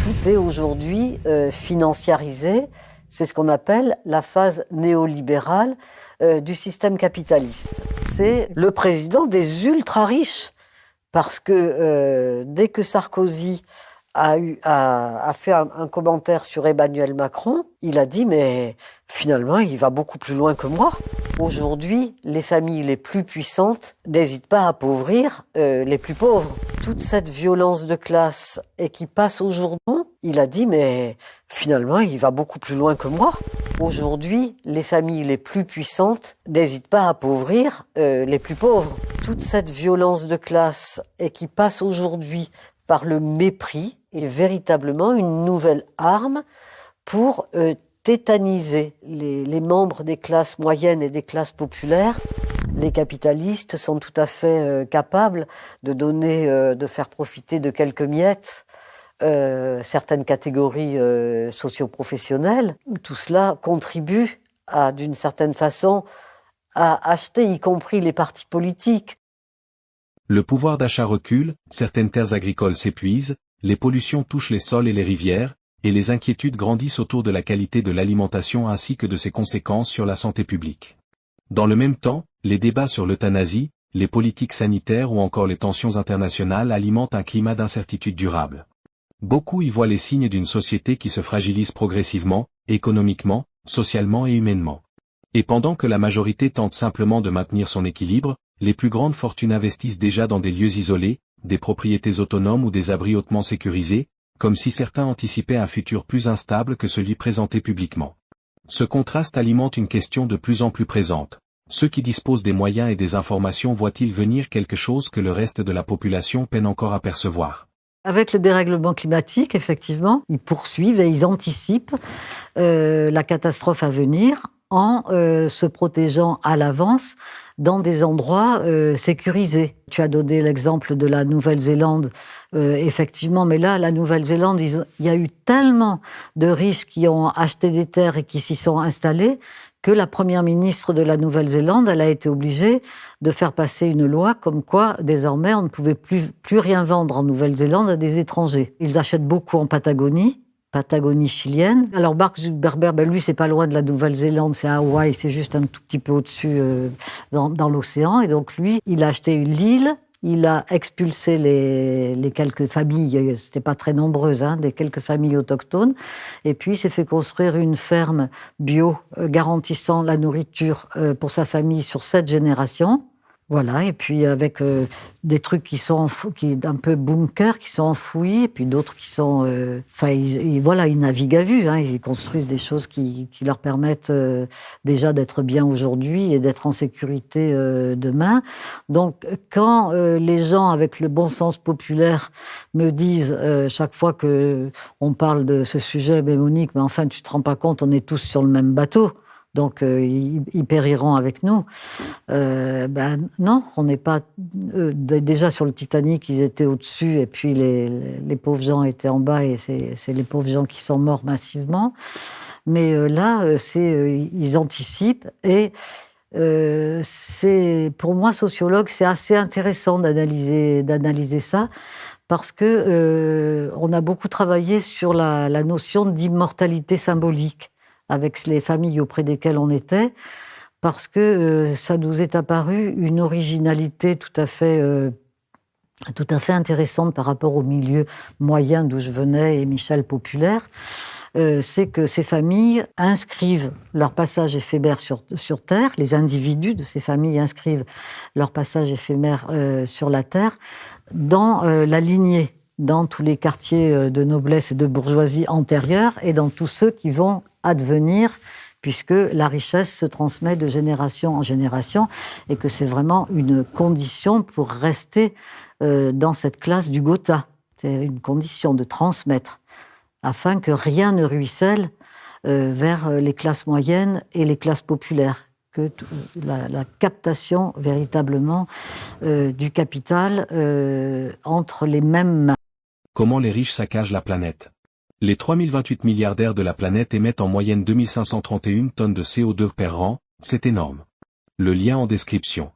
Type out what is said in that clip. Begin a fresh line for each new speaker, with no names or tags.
Tout est aujourd'hui financiarisé. C'est ce qu'on appelle la phase néolibérale du système capitaliste. C'est le président des ultra-riches. Parce que dès que Sarkozy a fait un commentaire sur Emmanuel Macron, il a dit « mais finalement, il va beaucoup plus loin que moi ». Aujourd'hui, les familles les plus puissantes n'hésitent pas à appauvrir les plus pauvres. Toute cette violence de classe et qui passe aujourd'hui, il a dit « mais finalement, il va beaucoup plus loin que moi ». Aujourd'hui, les familles les plus puissantes n'hésitent pas à appauvrir les plus pauvres. Toute cette violence de classe et qui passe aujourd'hui par le mépris est véritablement une nouvelle arme pour tétaniser les membres des classes moyennes et des classes populaires. Les capitalistes sont tout à fait capables de faire profiter de quelques miettes certaines catégories socio-professionnelles. Tout cela contribue d'une certaine façon à acheter, y compris les partis politiques.
Le pouvoir d'achat recule, certaines terres agricoles s'épuisent, les pollutions touchent les sols et les rivières, et les inquiétudes grandissent autour de la qualité de l'alimentation ainsi que de ses conséquences sur la santé publique. Dans le même temps, les débats sur l'euthanasie, les politiques sanitaires ou encore les tensions internationales alimentent un climat d'incertitude durable. Beaucoup y voient les signes d'une société qui se fragilise progressivement, économiquement, socialement et humainement. Et pendant que la majorité tente simplement de maintenir son équilibre, les plus grandes fortunes investissent déjà dans des lieux isolés, des propriétés autonomes ou des abris hautement sécurisés, comme si certains anticipaient un futur plus instable que celui présenté publiquement. Ce contraste alimente une question de plus en plus présente. Ceux qui disposent des moyens et des informations voient-ils venir quelque chose que le reste de la population peine encore à percevoir ?
Avec le dérèglement climatique, effectivement, ils poursuivent et ils anticipent la catastrophe à venir en se protégeant à l'avance dans des endroits sécurisés. Tu as donné l'exemple de la Nouvelle-Zélande, effectivement, mais là, la Nouvelle-Zélande, il y a eu tellement de riches qui ont acheté des terres et qui s'y sont installés que la première ministre de la Nouvelle-Zélande, elle a été obligée de faire passer une loi comme quoi, désormais, on ne pouvait plus rien vendre en Nouvelle-Zélande à des étrangers. Ils achètent beaucoup en Patagonie chilienne. Alors Mark Zuckerberg, lui, c'est pas loin de la Nouvelle-Zélande, c'est à Hawaï, c'est juste un tout petit peu au-dessus dans l'océan. Et donc lui, il a acheté l'île, il a expulsé les quelques familles, c'était pas très nombreuses, des quelques familles autochtones, et puis il s'est fait construire une ferme bio garantissant la nourriture pour sa famille sur 7 générations. Voilà, et puis avec des trucs qui sont un peu bunkers, qui sont enfouis, et puis d'autres qui sont... ils naviguent à vue, ils construisent des choses qui leur permettent déjà d'être bien aujourd'hui et d'être en sécurité demain. Donc, quand les gens avec le bon sens populaire me disent, chaque fois qu'on parle de ce sujet, mais Monique, mais enfin, tu te rends pas compte, on est tous sur le même bateau. Donc, ils périront avec nous. Non, on n'est pas... déjà, sur le Titanic, ils étaient au-dessus, et puis les pauvres gens étaient en bas, et c'est les pauvres gens qui sont morts massivement. Mais là, ils anticipent, et pour moi, sociologue, c'est assez intéressant d'analyser ça, parce que on a beaucoup travaillé sur la notion d'immortalité symbolique avec les familles auprès desquelles on était, parce que ça nous est apparu une originalité tout à fait intéressante par rapport au milieu moyen d'où je venais et Michel populaire. C'est que ces familles inscrivent leur passage éphémère sur Terre, les individus de ces familles inscrivent leur passage éphémère sur la Terre dans la lignée, dans tous les quartiers de noblesse et de bourgeoisie antérieure et dans tous ceux qui vont advenir, puisque la richesse se transmet de génération en génération et que c'est vraiment une condition pour rester dans cette classe du Gotha. C'est une condition de transmettre, afin que rien ne ruisselle vers les classes moyennes et les classes populaires, que la captation véritablement du capital entre les mêmes mains.
Comment les riches saccagent la planète ? Les 3028 milliardaires de la planète émettent en moyenne 2531 tonnes de CO2 par an, c'est énorme. Le lien en description.